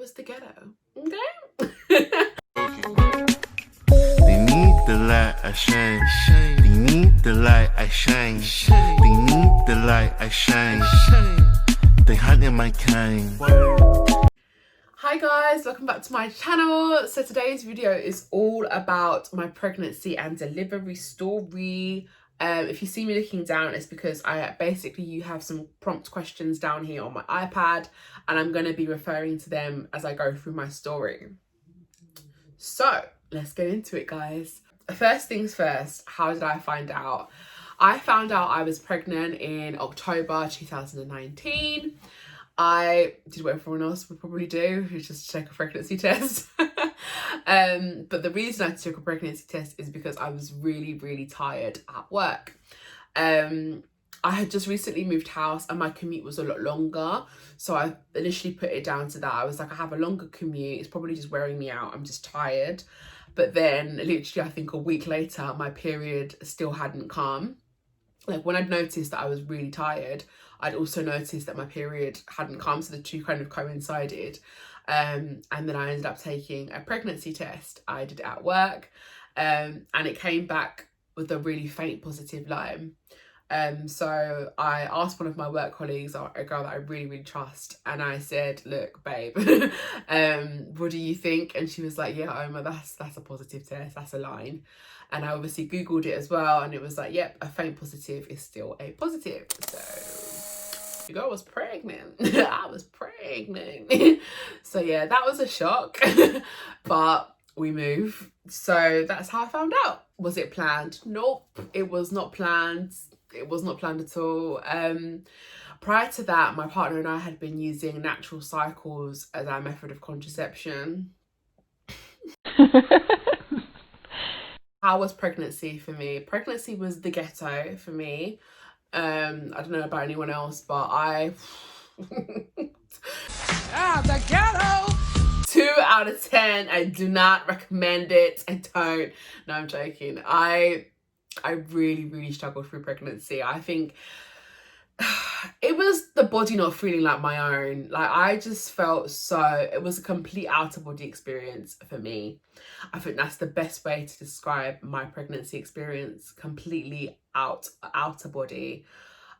was the ghetto. Okay. They need the light I shine. They need the light I shine. They need the light I shine. They hunting my kind. Hi guys, welcome back to my channel. So today's video is all about my pregnancy and delivery story. If you see me looking down, it's because you have some prompt questions down here on my iPad, and I'm going to be referring to them as I go through my story. So let's get into it, guys. First things first, how did I find out? I found out I was pregnant in October 2019. I did what everyone else would probably do, which is just take a pregnancy test. But the reason I took a pregnancy test is because I was really tired at work. I had just recently moved house and my commute was a lot longer. So I initially put it down to that. I was like, I have a longer commute. It's probably just wearing me out. I'm just tired. But then literally, I think a week later, my period still hadn't come. Like when I'd noticed that I was really tired, I'd also noticed that my period hadn't come. So the two kind of coincided. And then I ended up taking a pregnancy test. I did it at work. And it came back with a really faint positive line. So I asked one of my work colleagues, a girl that I really trust, and I said, look, babe, what do you think? And she was like, yeah, Oma, that's a positive test, that's a line. And I obviously Googled it as well, and it was like, yep, a faint positive is still a positive. So the girl was pregnant. I was pregnant. So yeah, that was a shock. But we move. So that's how I found out. Was it planned? Nope, it was not planned. It was not planned at all. Prior to that, my partner and I had been using natural cycles as our method of contraception. How was pregnancy for me? Pregnancy was the ghetto for me. I don't know about anyone else, but the ghetto! 2 out of 10. I do not recommend it. I don't. No, I'm joking. I really struggled through pregnancy. I think it was the body not feeling like my own. Like I just felt it was a complete out of body experience for me. I think that's the best way to describe my pregnancy experience. Completely out of body.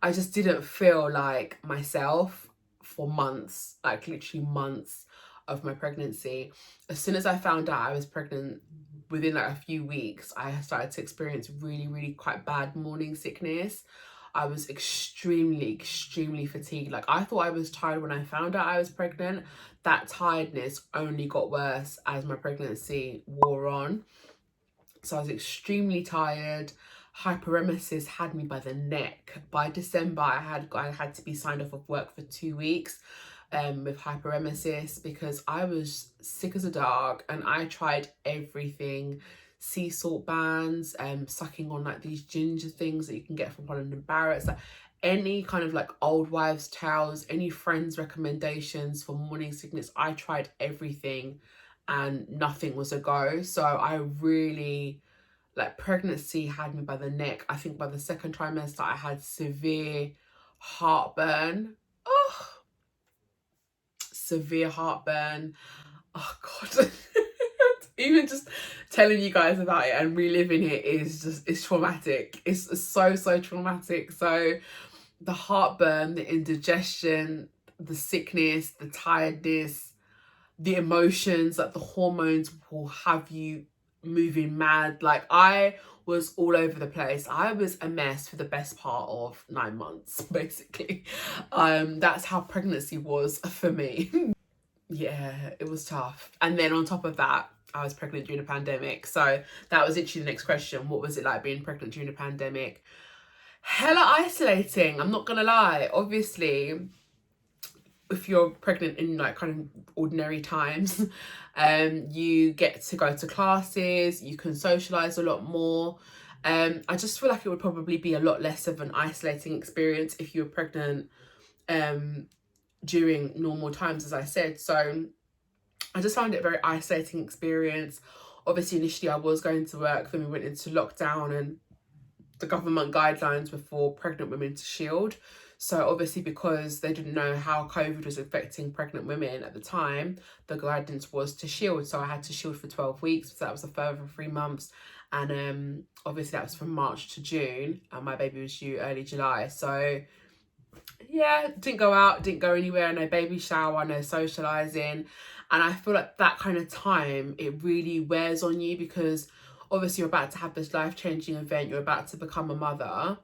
I just didn't feel like myself for months, like literally months of my pregnancy. As soon as I found out I was pregnant, within like a few weeks, I started to experience really quite bad morning sickness. I was extremely fatigued. Like I thought I was tired when I found out I was pregnant. That tiredness only got worse as my pregnancy wore on. So I was extremely tired. Hyperemesis had me by the neck. By December, I had to be signed off of work for 2 weeks with hyperemesis because I was sick as a dog, and I tried everything. Sea salt bands, sucking on like these ginger things that you can get from Holland and Barrett's, like any kind of like old wives' tales, any friends' recommendations for morning sickness. I tried everything and nothing was a go. So I really, like, pregnancy had me by the neck. I think by the second trimester I had severe heartburn. Oh, severe heartburn. Oh God. Even just telling you guys about it and reliving it it's traumatic. It's so traumatic. So the heartburn, the indigestion, the sickness, the tiredness, the emotions, like the hormones will have you moving mad. Like I was all over the place. I was a mess for the best part of 9 months, basically. That's how pregnancy was for me. Yeah, it was tough. And then on top of that, I was pregnant during a pandemic. So that was literally the next question. What was it like being pregnant during a pandemic? Hella isolating, I'm not gonna lie. Obviously, if you're pregnant in like kind of ordinary times, you get to go to classes, you can socialize a lot more. I just feel like it would probably be a lot less of an isolating experience if you were pregnant during normal times, as I said. So I just found it a very isolating experience. Obviously, initially I was going to work, then we went into lockdown and the government guidelines were for pregnant women to shield. So obviously, because they didn't know how COVID was affecting pregnant women at the time, the guidance was to shield. So I had to shield for 12 weeks. So that was a further 3 months. And obviously that was from March to June, and my baby was due early July. So yeah, didn't go out, didn't go anywhere, no baby shower, no socializing. And I feel like that kind of time, it really wears on you, because obviously you're about to have this life-changing event, you're about to become a mother.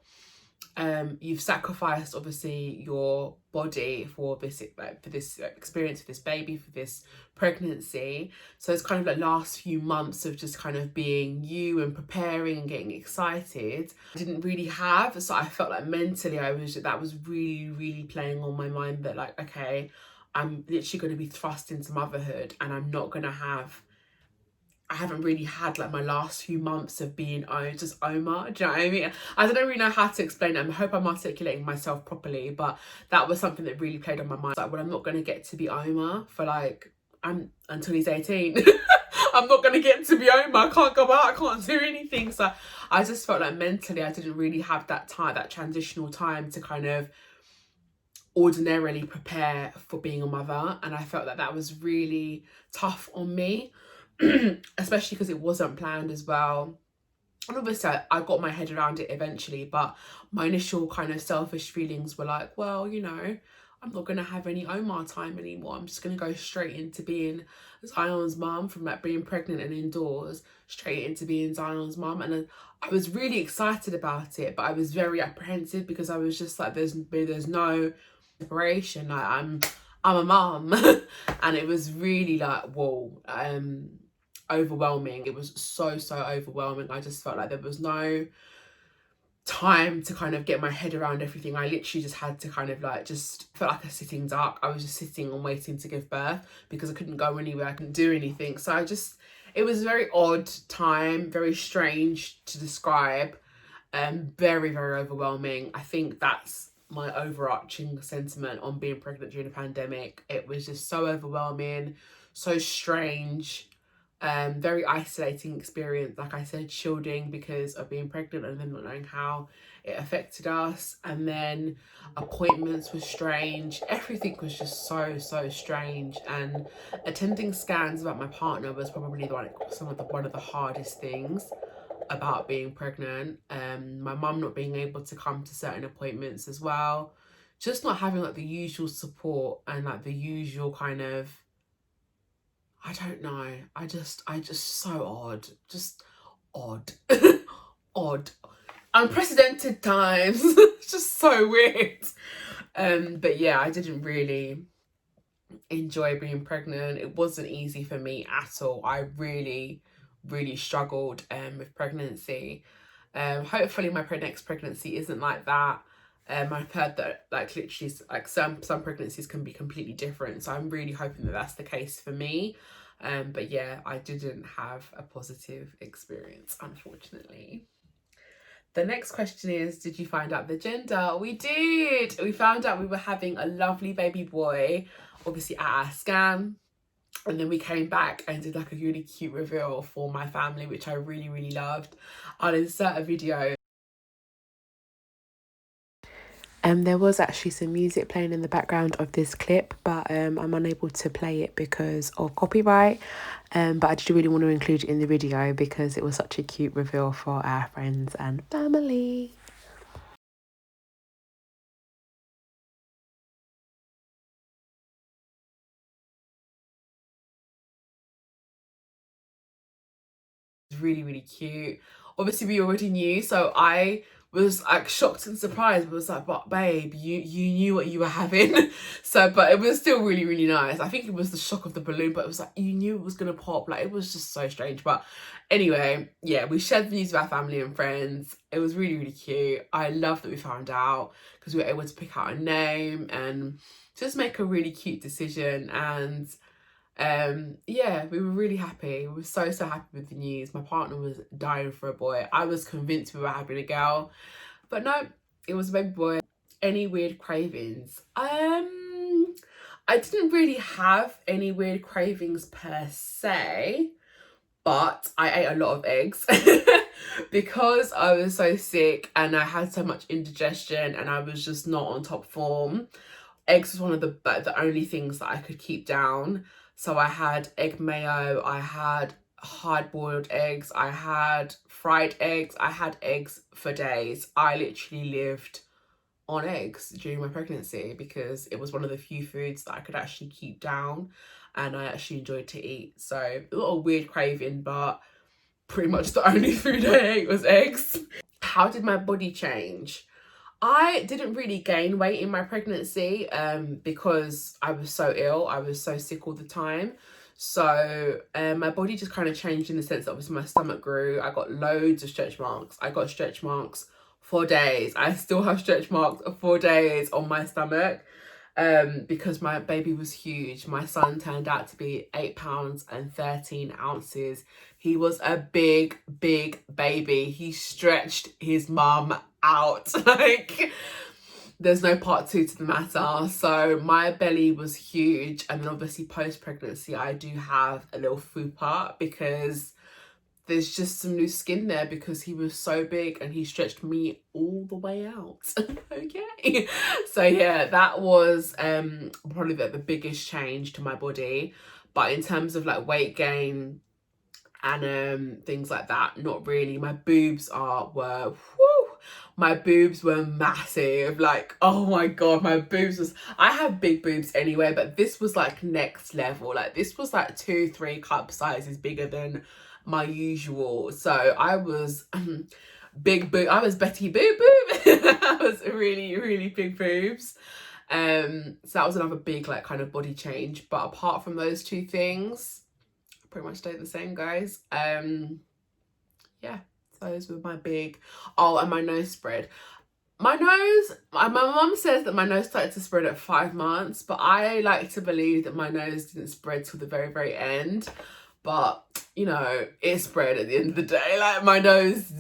You've sacrificed obviously your body for this, like, for this experience, for this baby, for this pregnancy. So it's kind of like last few months of just kind of being you and preparing and getting excited. I didn't really have, so I felt like mentally that was really playing on my mind, that like, okay, I'm literally going to be thrust into motherhood, and I'm not going to have, I haven't really had like my last few months of being just Oma. Do you know what I mean? I don't really know how to explain it. I hope I'm articulating myself properly, but that was something that really played on my mind. Like, well, I'm not going to get to be Oma for like, until he's 18. I'm not going to get to be Oma. I can't go out. I can't do anything. So I just felt like mentally I didn't really have that time, that transitional time to kind of ordinarily prepare for being a mother. And I felt that that was really tough on me. Especially because it wasn't planned as well. And obviously I got my head around it eventually, but my initial kind of selfish feelings were like, well, you know, I'm not going to have any Omar time anymore. I'm just going to go straight into being Zion's mum, from like being pregnant and indoors straight into being Zion's mum. And I was really excited about it, but I was very apprehensive, because I was just like, there's no separation. Like, I'm a mum. And it was really like, whoa, overwhelming. It was so overwhelming. I just felt like there was no time to kind of get my head around everything. I literally just had to kind of like, just felt like a sitting duck. I was just sitting and waiting to give birth, because I couldn't go anywhere, I couldn't do anything. So it was a very odd time, very strange to describe, very overwhelming. I think that's my overarching sentiment on being pregnant during a pandemic. It was just so overwhelming, so strange. Very isolating experience, like I said, shielding because of being pregnant and then not knowing how it affected us. And then appointments were strange. Everything was just so strange. And attending scans about my partner was probably one of the hardest things about being pregnant. My mum not being able to come to certain appointments as well, just not having like the usual support and like the usual kind of, I don't know. I just so odd. Just odd. Odd. Unprecedented times. It's just so weird. But yeah, I didn't really enjoy being pregnant. It wasn't easy for me at all. I really struggled with pregnancy. Hopefully my next pregnancy isn't like that. I've heard that like literally like some pregnancies can be completely different, so I'm really hoping that that's the case for me. But yeah, I didn't have a positive experience, unfortunately. The next question is, did you find out the gender? We did. We found out we were having a lovely baby boy, obviously at our scan. And then we came back and did like a really cute reveal for my family, which I really loved. I'll insert a video. There was actually some music playing in the background of this clip, but I'm unable to play it because of copyright. But I just really want to include it in the video because it was such a cute reveal for our friends and family. Really cute. Obviously we already knew, so I was like shocked and surprised, but was like, but babe, you knew what you were having. So but it was still really nice. I think it was the shock of the balloon, but it was like, you knew it was gonna pop. Like, it was just so strange. But anyway, yeah, we shared the news with our family and friends. It was really cute. I love that we found out, because we were able to pick out a name and just make a really cute decision. And yeah, we were really happy. We were so happy with the news. My partner was dying for a boy. I was convinced we were having a girl, but no, it was a baby boy. Any weird cravings? I didn't really have any weird cravings per se, but I ate a lot of eggs because I was so sick and I had so much indigestion and I was just not on top form. Eggs was one of the only things that I could keep down. So I had egg mayo, I had hard-boiled eggs, I had fried eggs, I had eggs for days. I literally lived on eggs during my pregnancy because it was one of the few foods that I could actually keep down and I actually enjoyed to eat. So a little weird craving, but pretty much the only food I ate was eggs. How did my body change? I didn't really gain weight in my pregnancy because I was so ill. I was so sick all the time. So my body just kind of changed in the sense that obviously my stomach grew. I got loads of stretch marks. I got stretch marks for days. I still have stretch marks for days on my stomach because my baby was huge. My son turned out to be 8 pounds and 13 ounces. He was a big baby. He stretched his mum out. Like, there's no part two to the matter. So my belly was huge, and then obviously post-pregnancy I do have a little fupa because there's just some loose skin there because he was so big and he stretched me all the way out. Okay, so yeah, that was probably the biggest change to my body. But in terms of like weight gain and things like that, not really. My boobs were my boobs were massive. Like, oh my god, my boobs was, I have big boobs anyway, but this was like next level. Like, this was like 2-3 cup sizes bigger than my usual. So I was big boob. I was Betty Boob Boob. I was really big boobs. So that was another big like kind of body change. But apart from those two things, pretty much stayed the same, guys. Yeah, those were my big. Oh, and my nose spread. My nose, my mum says that my nose started to spread at 5 months, but I like to believe that my nose didn't spread till the very end. But you know, it spread at the end of the day. Like, my nose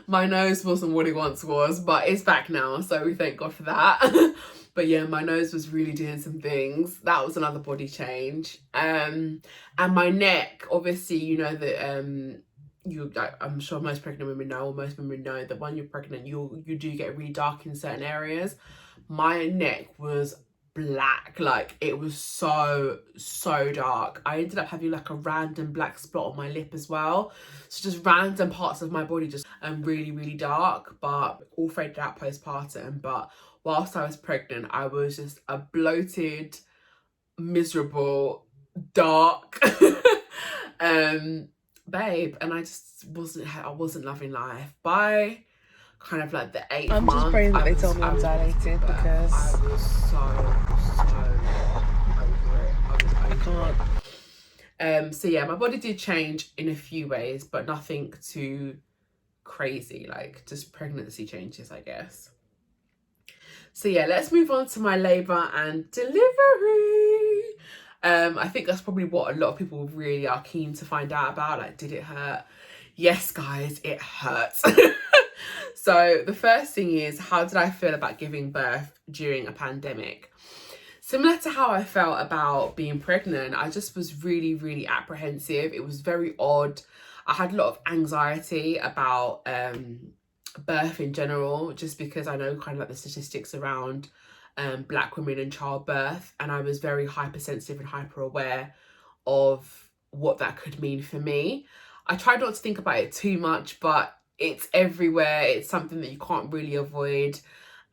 my nose wasn't what it once was, but it's back now, so we thank God for that. But yeah, my nose was really doing some things. That was another body change. And my neck, obviously, you know that I'm sure most pregnant women know, or most women know, that when you're pregnant, you do get really dark in certain areas. My neck was black. Like, it was so dark. I ended up having like a random black spot on my lip as well. So just random parts of my body just really dark, but all faded out postpartum. But whilst I was pregnant, I was just a bloated, miserable, dark babe, and I just wasn't loving life. By kind of like the 8th month, I'm just praying that they tell me I'm dilated because I was so over it. I can't. So yeah, my body did change in a few ways, but nothing too crazy, like just pregnancy changes, I guess. So yeah, let's move on to my labour and delivery. I think that's probably what a lot of people really are keen to find out about. Like, did it hurt? Yes, guys, it hurts. So the first thing is, how did I feel about giving birth during a pandemic? Similar to how I felt about being pregnant, I just was really apprehensive. It was very odd. I had a lot of anxiety about birth in general, just because I know kind of like the statistics around Black women and childbirth, and I was very hypersensitive and hyper aware of what that could mean for me. I tried not to think about it too much, but it's everywhere. It's something that you can't really avoid,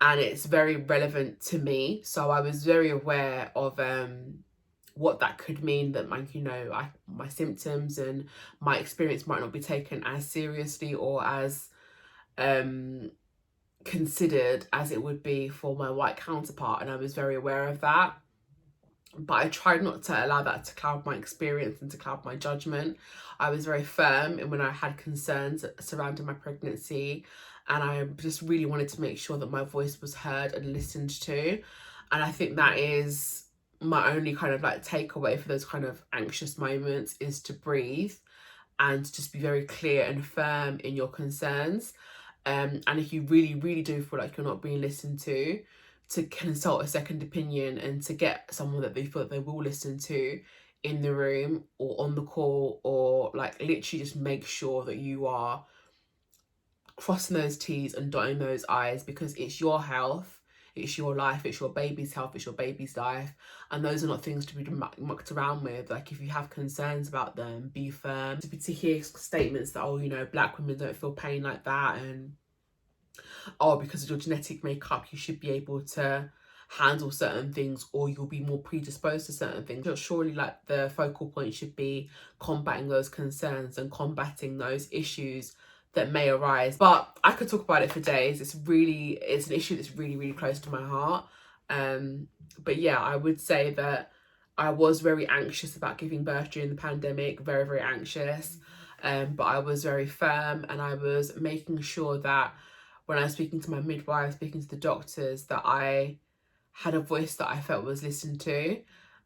and it's very relevant to me. So I was very aware of what that could mean, that my symptoms and my experience might not be taken as seriously or as considered as it would be for my white counterpart, and I was very aware of that. But I tried not to allow that to cloud my experience and to cloud my judgment. I was very firm in when I had concerns surrounding my pregnancy, and I just really wanted to make sure that my voice was heard and listened to. And I think that is my only kind of like takeaway for those kind of anxious moments, is to breathe and just be very clear and firm in your concerns. And if you really do feel like you're not being listened to consult a second opinion and to get someone that they feel that they will listen to in the room or on the call, or like literally just make sure that you are crossing those T's and dotting those I's, because it's your health, it's your life, it's your baby's health, it's your baby's life, and those are not things to be mucked around with. Like, if you have concerns about them, be firm. To hear statements that, oh, you know, black women don't feel pain like that, and oh, because of your genetic makeup you should be able to handle certain things, or you'll be more predisposed to certain things. But surely, like, the focal point should be combating those concerns and combating those issues that may arise. But I could talk about it for days. It's an issue that's really close to my heart. But yeah, I would say that I was very anxious about giving birth during the pandemic, very anxious. But I was very firm, and I was making sure that when I was speaking to my midwife, speaking to the doctors, that I had a voice that I felt was listened to.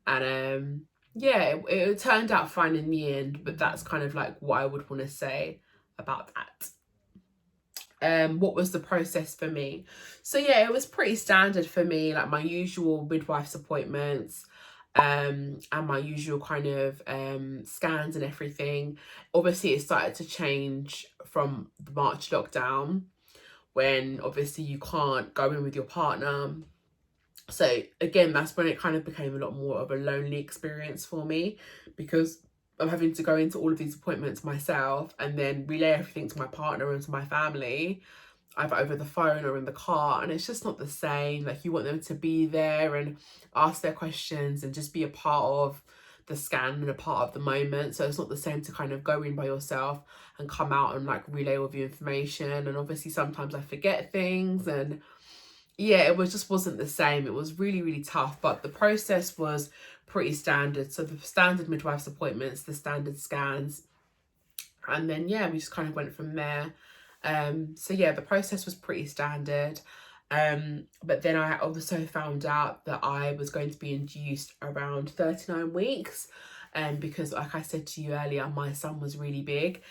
And yeah, it turned out fine in the end, but that's kind of like what I would want to say about that. What was the process for me? So yeah, it was pretty standard for me, like my usual midwife's appointments, and my usual kind of scans and everything. Obviously it started to change from the March lockdown, when obviously you can't go in with your partner. So again, that's when it kind of became a lot more of a lonely experience for me, because I'm having to go into all of these appointments myself and then relay everything to my partner and to my family, either over the phone or in the car, and it's just not the same. Like, you want them to be there and ask their questions and just be a part of the scan and a part of the moment. So it's not the same to kind of go in by yourself and come out and like relay all the information. And obviously sometimes I forget things, and yeah, it wasn't the same. It was really tough, but the process was pretty standard. So the standard midwife's appointments, the standard scans, and then yeah, we just kind of went from there. So yeah, the process was pretty standard. But then I also found out that I was going to be induced around 39 weeks. Because like I said to you earlier, my son was really big.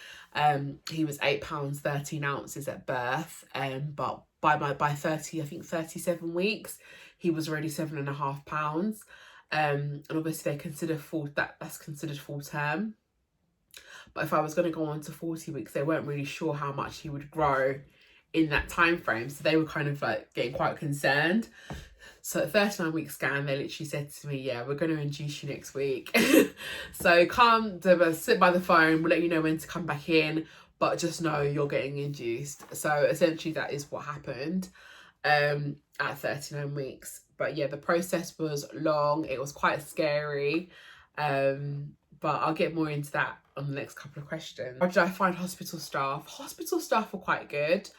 He was 8 pounds 13 ounces at birth. But by 37 weeks, he was already 7.5 pounds. And obviously they consider that's considered full term. But if I was going to go on to 40 weeks, they weren't really sure how much he would grow in that time frame. So they were kind of like getting quite concerned. So at 39-week scan, they literally said to me, yeah, we're going to induce you next week. So sit by the phone, we'll let you know when to come back in, but just know you're getting induced. So essentially that is what happened at 39 weeks. But yeah, the process was long. It was quite scary. But I'll get more into that on the next couple of questions. How did I find hospital staff? Hospital staff were quite good.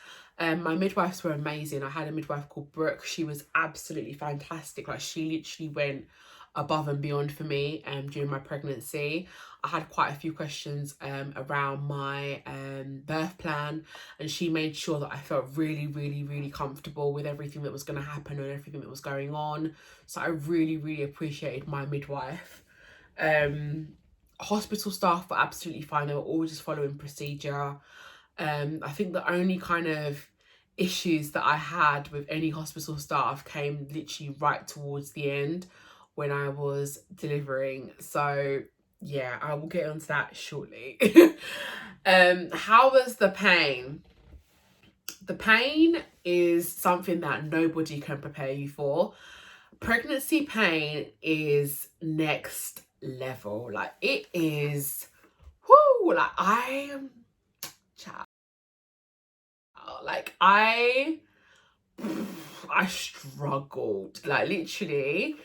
My midwives were amazing. I had a midwife called Brooke. She was absolutely fantastic. Like, she literally went above and beyond for me during my pregnancy. I had quite a few questions around my birth plan, and she made sure that I felt really comfortable with everything that was going to happen and everything that was going on. So I really appreciated my midwife. Hospital staff were absolutely fine. They were all just following procedure. I think the only kind of issues that I had with any hospital staff came literally right towards the end when I was delivering. So yeah, I will get onto that shortly. How was the pain? The pain is something that nobody can prepare you for. Pregnancy pain is next level. Like, it is, whoo, like I struggled, like, literally.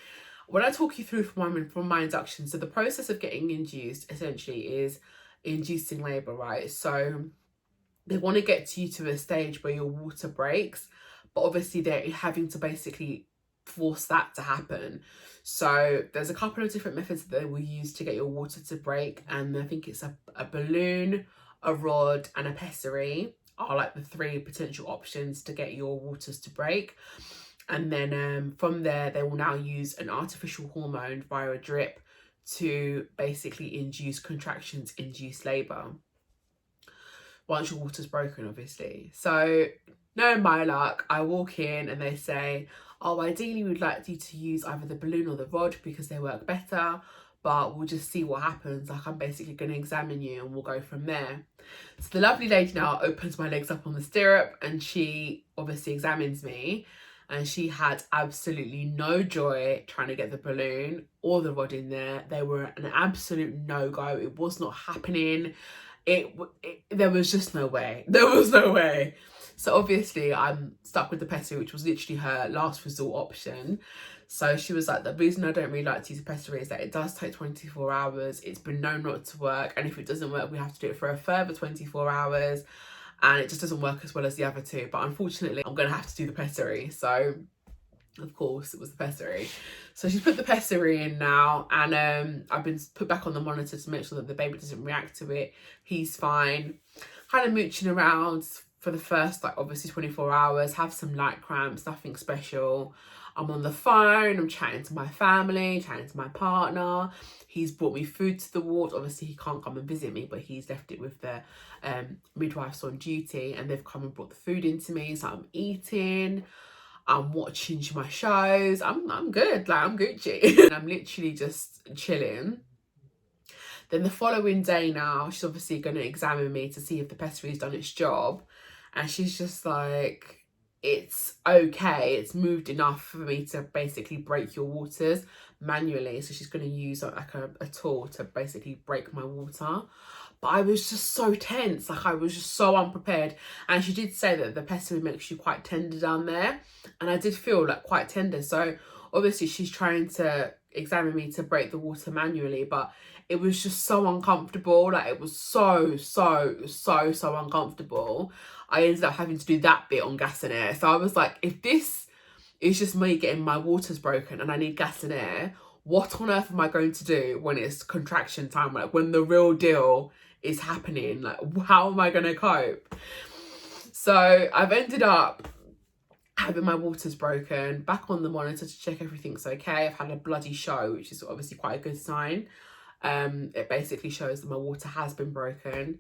When I talk you through from my induction, so the process of getting induced essentially is inducing labour, right? So they want to get you to a stage where your water breaks, but obviously they're having to basically force that to happen. So there's a couple of different methods that they will use to get your water to break, and I think it's a balloon, a rod and a pessary are like the 3 potential options to get your waters to break. And then from there, they will now use an artificial hormone via a drip to basically induce contractions, induce labour, once your water's broken, obviously. So knowing my luck, I walk in and they say, oh, ideally we'd like you to use either the balloon or the rod because they work better. but we'll just see what happens. Like, I'm basically going to examine you and we'll go from there. So the lovely lady now opens my legs up on the stirrup and she obviously examines me, and she had absolutely no joy trying to get the balloon or the rod in there. They were an absolute no-go. It was not happening. There was just no way. There was no way. So obviously I'm stuck with the pessary, which was literally her last resort option. So she was like, the reason I don't really like to use a pessary is that it does take 24 hours. It's been known not to work. And if it doesn't work, we have to do it for a further 24 hours. And it just doesn't work as well as the other two. But unfortunately, I'm going to have to do the pessary. So, of course, it was the pessary. So she's put the pessary in now. And I've been put back on the monitor to make sure that the baby doesn't react to it. He's fine. Kind of mooching around for the first, like, obviously 24 hours. Have some light cramps, nothing special. I'm on the phone, I'm chatting to my family, chatting to my partner. He's brought me food to the ward. Obviously, he can't come and visit me, but he's left it with the midwives on duty, and they've come and brought the food into me. So I'm eating, I'm watching my shows. I'm good, like, I'm Gucci. And I'm literally just chilling. Then the following day now, she's obviously going to examine me to see if the pessary's done its job. And she's just like, it's okay, it's moved enough for me to basically break your waters manually. So she's going to use like a tool to basically break my water. But I was just so tense, like I was just so unprepared. And she did say that the pessary makes you quite tender down there, and I did feel like quite tender. So obviously she's trying to examine me to break the water manually, but it was just so uncomfortable. Like, it was so uncomfortable. I ended up having to do that bit on gas and air. So I was like, if this is just me getting my waters broken and I need gas and air, what on earth am I going to do when it's contraction time? Like, when the real deal is happening, like, how am I going to cope? So I've ended up having my waters broken, back on the monitor to check everything's okay. I've had a bloody show, which is obviously quite a good sign. It basically shows that my water has been broken.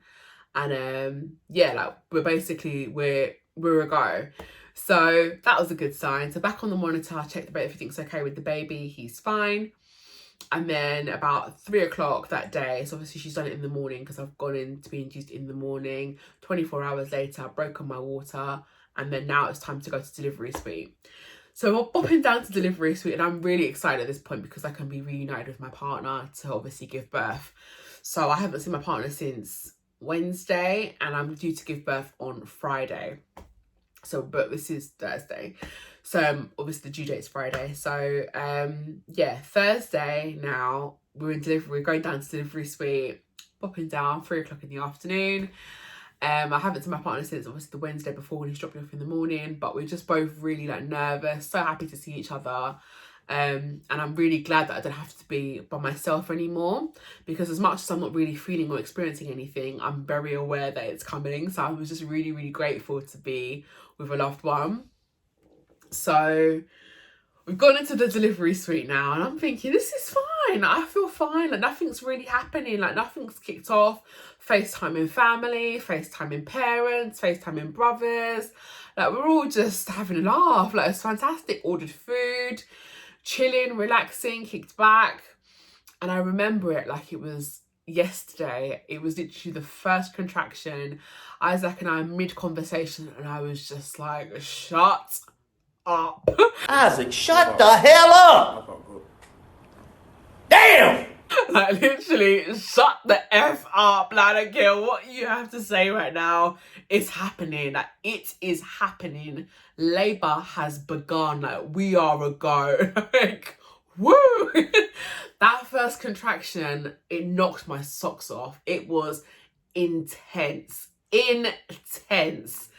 And yeah, like, we're a go. So that was a good sign. So back on the monitor, I checked that everything's okay with the baby. He's fine. And then about 3 o'clock that day, so obviously she's done it in the morning because I've gone in to be induced in the morning. 24 hours later, I've broken my water. And then now it's time to go to delivery suite. So we're popping down to delivery suite, and I'm really excited at this point because I can be reunited with my partner to obviously give birth. So I haven't seen my partner since Wednesday, and I'm due to give birth on Friday. So, but this is Thursday. So obviously the due date's Friday. So yeah, Thursday now, we're in delivery, we're going down to delivery suite, popping down 3 o'clock in the afternoon. I haven't seen my partner since obviously the Wednesday before when he dropped me off in the morning, but we're just both really like nervous, so happy to see each other. And I'm really glad that I don't have to be by myself anymore, because as much as I'm not really feeling or experiencing anything, I'm very aware that it's coming. So I was just really, really grateful to be with a loved one. So we've gone into the delivery suite now, and I'm thinking, this is fine. I feel fine. Like, nothing's really happening. Like, nothing's kicked off. FaceTiming family, FaceTiming parents, FaceTiming brothers. Like, we're all just having a laugh. Like, it's fantastic. Ordered food, chilling, relaxing, kicked back. And I remember it like it was yesterday. It was literally the first contraction. Isaac and I mid-conversation, and I was just like, shut up. Isaac, shut the hell up! Damn! Like, literally, shut the F up. Like, I don't care what you have to say right now. It's happening. Like, it is happening. Labour has begun. Like, we are a go. Like, woo! That first contraction, it knocked my socks off. It was intense. Intense.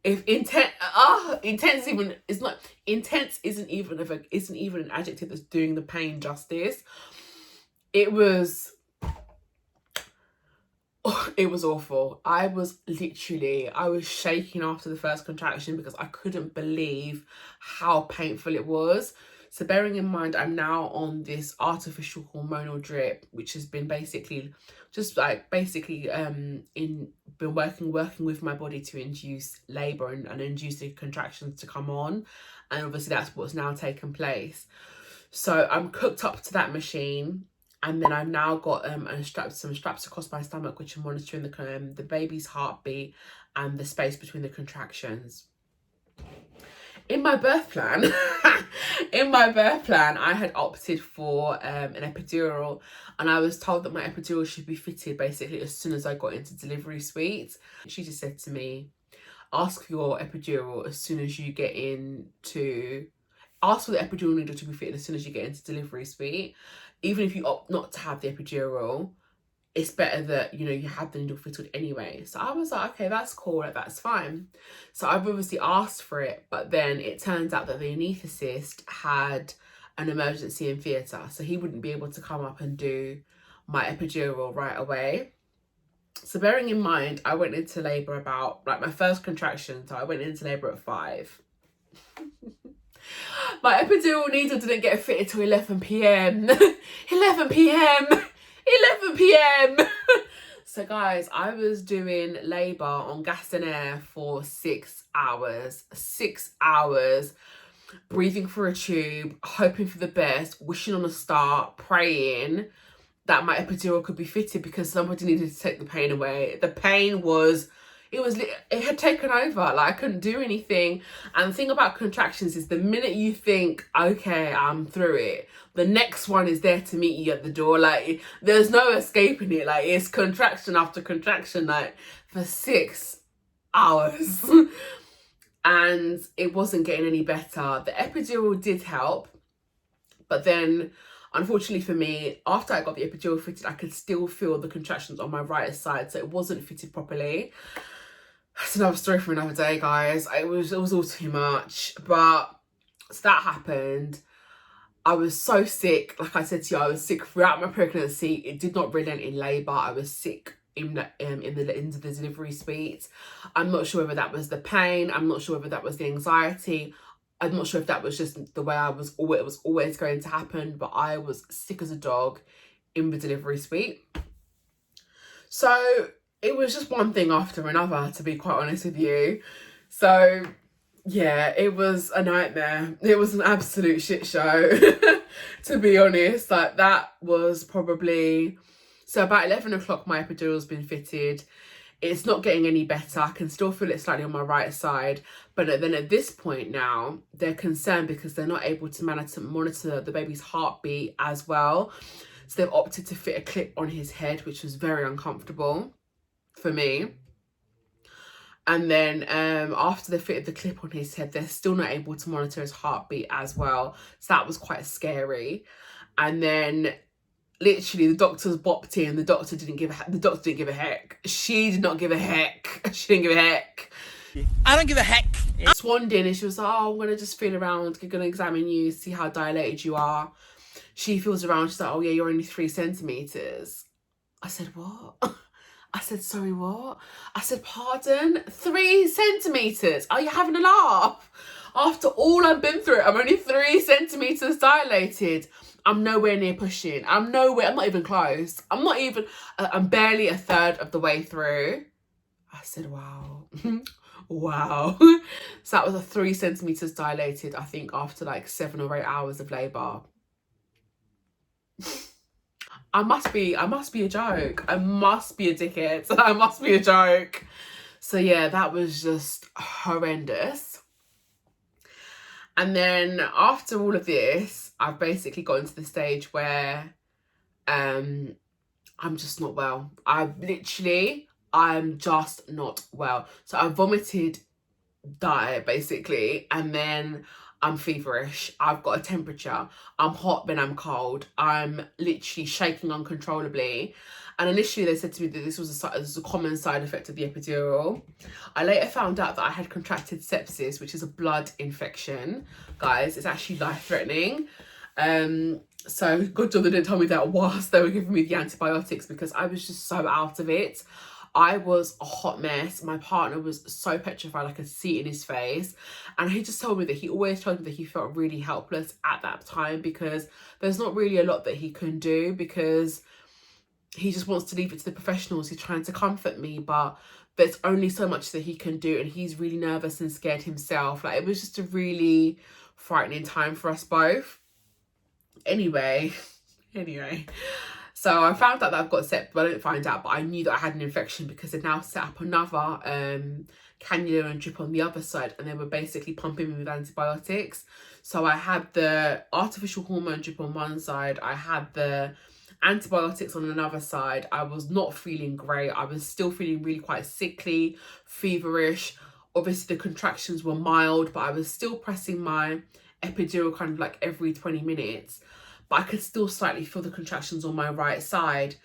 If intense even is not intense isn't even an adjective that's doing the pain justice. It was awful. I was shaking after the first contraction because I couldn't believe how painful it was. So bearing in mind, I'm now on this artificial hormonal drip, which has been been working with my body to induce labour and induce the contractions to come on. And obviously that's what's now taken place. So I'm cooked up to that machine. And then I've now got some straps across my stomach, which are monitoring the baby's heartbeat and the space between the contractions. In my birth plan, I had opted for an epidural, and I was told that my epidural should be fitted basically as soon as I got into delivery suite. She just said to me, ask for your epidural as soon as you get into... Ask for the epidural needle to be fitted as soon as you get into delivery suite. Even if you opt not to have the epidural, it's better that, you know, you have the needle fitted anyway. So I was like, okay, that's cool, like, that's fine. So I've obviously asked for it, but then it turns out that the anaesthetist had an emergency in theatre, so he wouldn't be able to come up and do my epidural right away. So bearing in mind, I went into labour about, like, my first contraction, so I went into labour at 5. My epidural needle didn't get fitted till 11 p.m. 11 p.m. 11 p.m. So guys, I was doing labour on gas and air for 6 hours. 6 hours, breathing through a tube, hoping for the best, wishing on a star, praying that my epidural could be fitted because somebody needed to take the pain away. The pain was... it had taken over. Like, I couldn't do anything. And the thing about contractions is the minute you think, okay, I'm through it, the next one is there to meet you at the door. Like, there's no escaping it. Like, it's contraction after contraction, like, for 6 hours. And it wasn't getting any better. The epidural did help, but then, unfortunately for me, after I got the epidural fitted, I could still feel the contractions on my right side, so it wasn't fitted properly. That's another story for another day, guys. It was all too much. But so that happened. I was so sick. Like I said to you, I was sick throughout my pregnancy. It did not relent in labour. I was sick in the delivery suite. I'm not sure whether that was the pain. I'm not sure whether that was the anxiety. I'm not sure if that was just the way it was always going to happen. But I was sick as a dog in the delivery suite. So it was just one thing after another, to be quite honest with you. So yeah, it was a nightmare. It was an absolute shit show, to be honest. Like, that was probably... So about 11 o'clock, my epidural's been fitted. It's not getting any better. I can still feel it slightly on my right side. But then at this point now, they're concerned because they're not able to monitor the baby's heartbeat as well. So they've opted to fit a clip on his head, which was very uncomfortable for me. And then after they fitted the clip on his head, they're still not able to monitor his heartbeat as well. So that was quite scary. And then literally the doctors bopped in. The doctor didn't give a heck. She did not give a heck. She didn't give a heck. I don't give a heck. Swanned in and she was like, oh, I'm gonna just feel around, I'm gonna examine you, see how dilated you are. She feels around, she's like, oh yeah, you're only 3 centimetres. I said, what? I said, sorry, what? I said, pardon? 3 centimetres? Are you having a laugh? After all I've been through, I'm only 3 centimetres dilated. I'm nowhere near pushing. I'm not even close. I'm barely a third of the way through. I said, wow. Wow. So that was a 3 centimetres dilated, I think, after like 7 or 8 hours of labour. I must be a joke. I must be a dickhead. I must be a joke. So yeah, that was just horrendous. And then after all of this, I've basically gotten to the stage where I'm just not well. I'm just not well. So I vomited diet basically, and then I'm feverish, I've got a temperature, I'm hot then I'm cold, I'm literally shaking uncontrollably. And initially they said to me that this was a common side effect of the epidural. I later found out that I had contracted sepsis, which is a blood infection. Guys, it's actually life-threatening. So good job they didn't tell me that whilst they were giving me the antibiotics, because I was just so out of it. I was a hot mess. My partner was so petrified, I could see it in his face. And he just told me that he always told me that he felt really helpless at that time, because there's not really a lot that he can do, because he just wants to leave it to the professionals. He's trying to comfort me, but there's only so much that he can do. And he's really nervous and scared himself. Like, it was just a really frightening time for us both. Anyway, Anyway, so I found out that I've got septic, but I didn't find out, but I knew that I had an infection because they now set up another cannula and drip on the other side, and they were basically pumping me with antibiotics. So I had the artificial hormone drip on one side, I had the antibiotics on another side. I was not feeling great. I was still feeling really quite sickly, feverish. Obviously the contractions were mild, but I was still pressing my epidural kind of like every 20 minutes, but I could still slightly feel the contractions on my right side.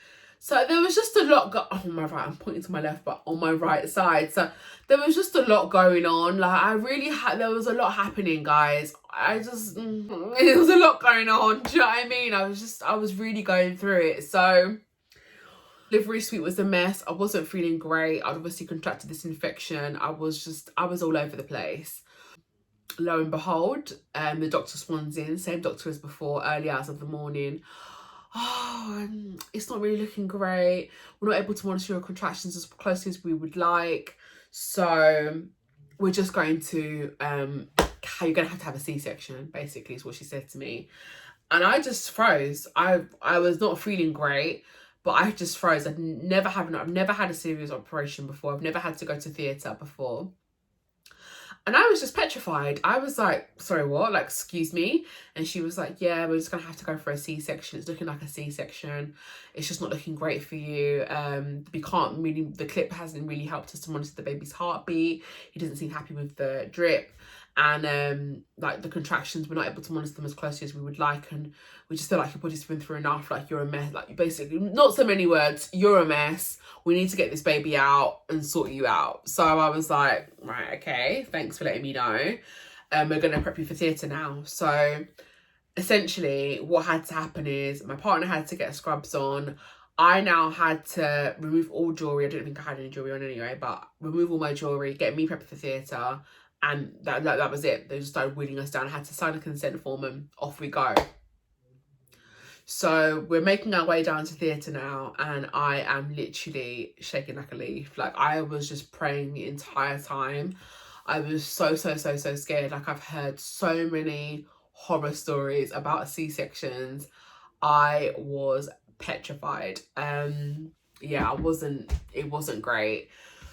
So there was just a lot on my right, I'm pointing to my left, but on my right side. So there was just a lot going on. Like I really there was a lot happening, guys. There was a lot going on. Do you know what I mean? I was really going through it. So delivery suite was a mess. I wasn't feeling great. I'd obviously contracted this infection. I was all over the place. Lo and behold, the doctor swans in, same doctor as before, early hours of the morning. Oh, it's not really looking great. We're not able to monitor your contractions as closely as we would like. So we're just going to, you're going to have a C-section, basically, is what she said to me. And I just froze. I was not feeling great, but I just froze. I've never had a serious operation before. I've never had to go to theatre before. And I was just petrified. I was like, sorry, what? Like, excuse me? And she was like, yeah, we're just going to have to go for a C-section. It's looking like a C-section. It's just not looking great for you. We can't really, the clip hasn't really helped us to monitor the baby's heartbeat. He doesn't seem happy with the drip. And like the contractions, we're not able to monitor them as closely as we would like. And we just feel like your body's been through enough. Like you're a mess. Like basically, not so many words, you're a mess. We need to get this baby out and sort you out. So I was like, right, okay, thanks for letting me know. We're going to prep you for theatre now. So essentially what had to happen is my partner had to get scrubs on. I now had to remove all jewellery. I didn't think I had any jewellery on anyway, but remove all my jewellery, get me prepped for theatre. And that was it. They just started wheeling us down. I had to sign a consent form and off we go. So we're making our way down to theatre now, and I am literally shaking like a leaf. Like I was just praying the entire time. I was so scared. Like I've heard so many horror stories about C-sections. I was petrified. Yeah, it wasn't great.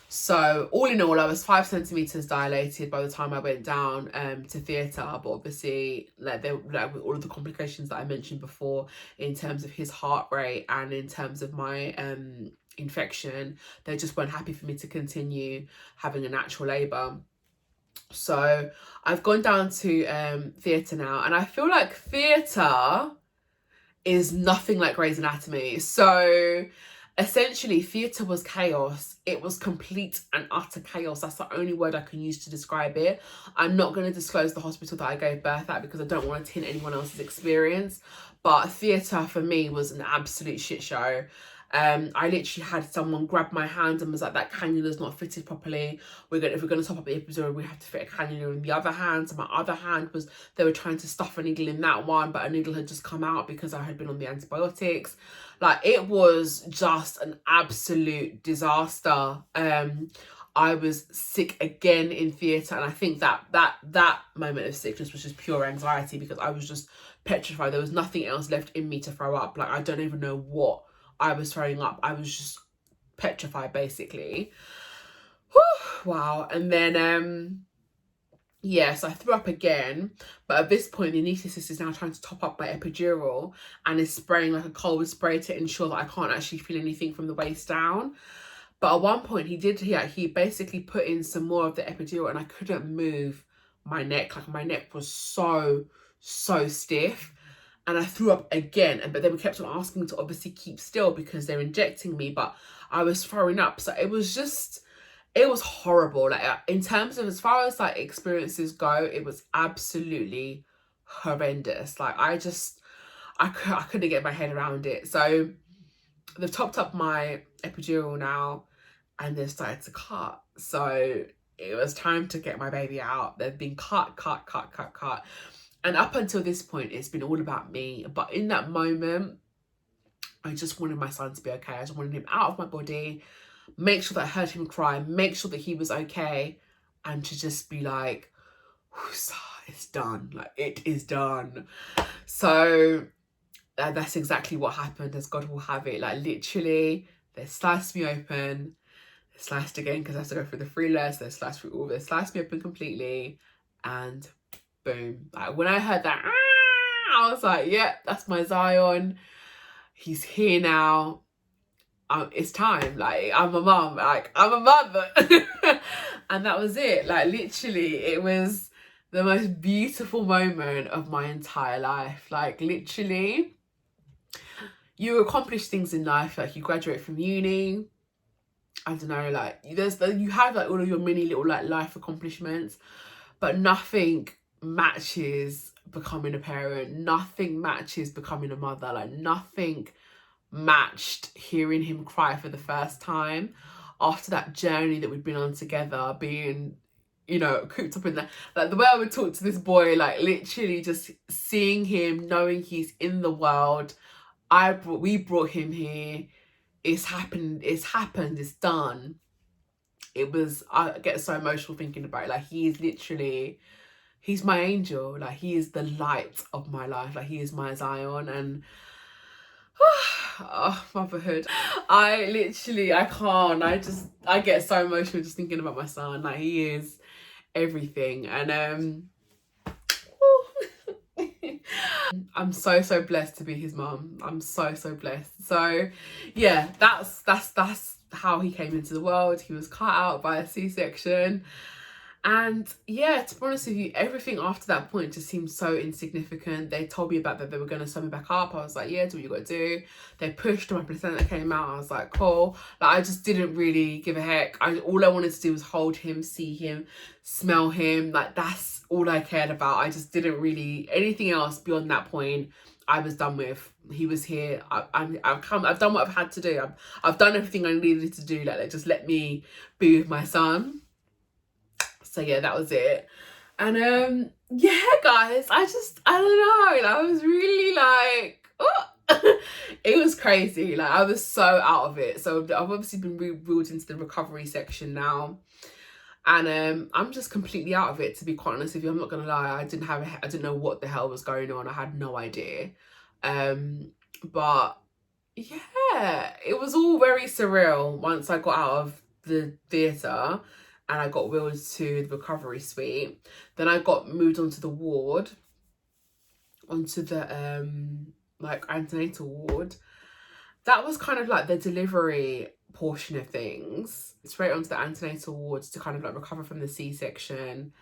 So all in all, I was 5 centimeters dilated by the time I went down to theatre. But obviously, like with all of the complications that I mentioned before, in terms of his heart rate and in terms of my infection, they just weren't happy for me to continue having a natural labour. So I've gone down to theatre now, and I feel like theatre is nothing like Grey's Anatomy. So essentially, theatre was chaos. It was complete and utter chaos. That's the only word I can use to describe it. I'm not going to disclose the hospital that I gave birth at because I don't want to tint anyone else's experience. But theatre for me was an absolute shit show. I literally had someone grab my hand and was like, that cannula's not fitted properly. If we're going to top up the episode, we have to fit a cannula in the other hand. So my other hand was, they were trying to stuff a needle in that one, but a needle had just come out because I had been on the antibiotics. Like it was just an absolute disaster. I was sick again in theatre, and I think that moment of sickness was just pure anxiety because I was just petrified. There was nothing else left in me to throw up. Like I don't even know what I was throwing up. I was just petrified basically. Whew, wow. And then yes, I threw up again, but at this point the anaesthetist is now trying to top up my epidural and is spraying like a cold spray to ensure that I can't actually feel anything from the waist down. But at one point he basically put in some more of the epidural and I couldn't move my neck. Like my neck was so stiff. And I threw up again, but they kept on asking me to obviously keep still because they're injecting me, but I was throwing up. So it was horrible. Like in terms of, as far as like experiences go, it was absolutely horrendous. Like I couldn't get my head around it. So they've topped up my epidural now and they've started to cut. So it was time to get my baby out. They've been cut. And up until this point, it's been all about me. But in that moment, I just wanted my son to be okay. I just wanted him out of my body, make sure that I heard him cry, make sure that he was okay, and to just be like, it's done. Like, it is done. So that's exactly what happened, as God will have it. Like literally, they sliced me open, they sliced again because I have to go through the 3 layers, they sliced through all, they sliced me open completely, and boom. Like when I heard that, I was like, yep, that's my Zion. He's here now. It's time. Like I'm a mum. Like I'm a mother. And that was it. Like literally, it was the most beautiful moment of my entire life. Like literally, you accomplish things in life. Like you graduate from uni. I don't know. Like you have like all of your mini little like life accomplishments, but nothing matches becoming a parent. Nothing matches becoming a mother. Like nothing matched hearing him cry for the first time after that journey that we'd been on together, being, you know, cooped up in that. Like the way I would talk to this boy, like literally just seeing him, knowing he's in the world. We brought him here. It's happened, it's done. It was, I get so emotional thinking about it. Like he is literally, he's my angel. Like he is the light of my life. Like he is my Zion. And oh, motherhood. I can't. I get so emotional just thinking about my son. Like he is everything. And I'm so blessed to be his mum. I'm so blessed. So yeah, that's how he came into the world. He was cut out by a C-section. And yeah, to be honest with you, everything after that point just seemed so insignificant. They told me about that they were going to sew me back up. I was like, yeah, do what you got to do. They pushed my placenta came out. I was like, cool. Like I just didn't really give a heck. All I wanted to do was hold him, see him, smell him. Like that's all I cared about. I just didn't really, anything else beyond that point, I was done with. He was here. I've done what I've had to do. I've done everything I needed to do. Like just let me be with my son. So yeah, that was it. And yeah, guys, I don't know. I was really like, oh. It was crazy. Like I was so out of it. So I've obviously been wheeled into the recovery section now. And I'm just completely out of it, to be quite honest with you. I'm not gonna lie, I didn't know what the hell was going on. I had no idea. But yeah, it was all very surreal once I got out of the theatre and I got wheeled to the recovery suite. Then I got moved onto the ward, onto the like antenatal ward. That was kind of like the delivery portion of things. Straight onto the antenatal wards to kind of like recover from the C-section,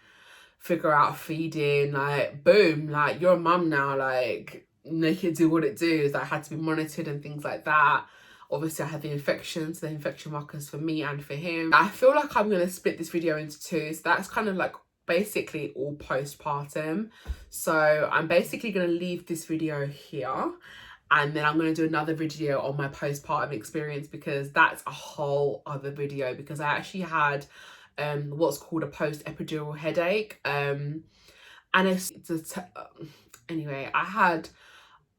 figure out feeding, like boom, like you're a mum now, like make it do what it does. I had to be monitored and things like that. Obviously I had the infections, the infection markers for me and for him. I feel like I'm gonna split this video into 2. So that's kind of like basically all postpartum. So I'm basically gonna leave this video here. And then I'm going to do another video on my postpartum experience, because that's a whole other video, because I actually had what's called a post-epidural headache. And anyway, I had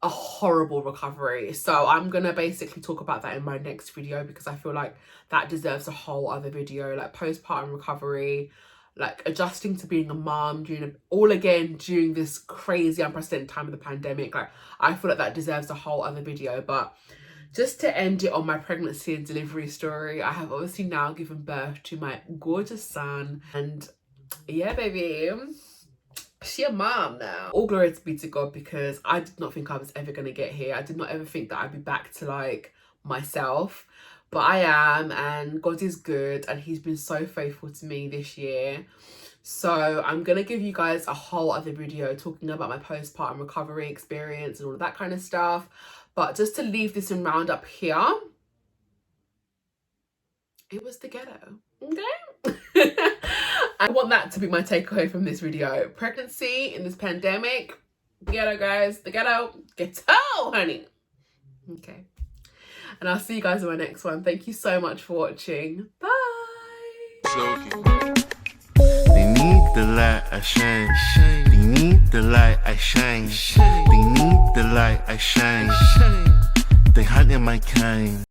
a horrible recovery. So I'm going to basically talk about that in my next video, because I feel like that deserves a whole other video, like postpartum recovery, like adjusting to being a mom during this crazy unprecedented time of the pandemic. Like I feel like that deserves a whole other video. But just to end it on my pregnancy and delivery story, I have obviously now given birth to my gorgeous son, and yeah, baby, she a mom now. All glory be to God, because I did not think I was ever gonna get here. I did not ever think that I'd be back to like myself. But I am, and God is good, and he's been so faithful to me this year. So I'm going to give you guys a whole other video talking about my postpartum recovery experience and all of that kind of stuff. But just to leave this in roundup here, it was the ghetto, okay? I want that to be my takeaway from this video. Pregnancy in this pandemic, ghetto, guys, the ghetto, honey. Okay. And I'll see you guys in my next one. Thank you so much for watching. Bye. They need the light I shine. They need the light I shine. They need the light I shine. They hunting my kind.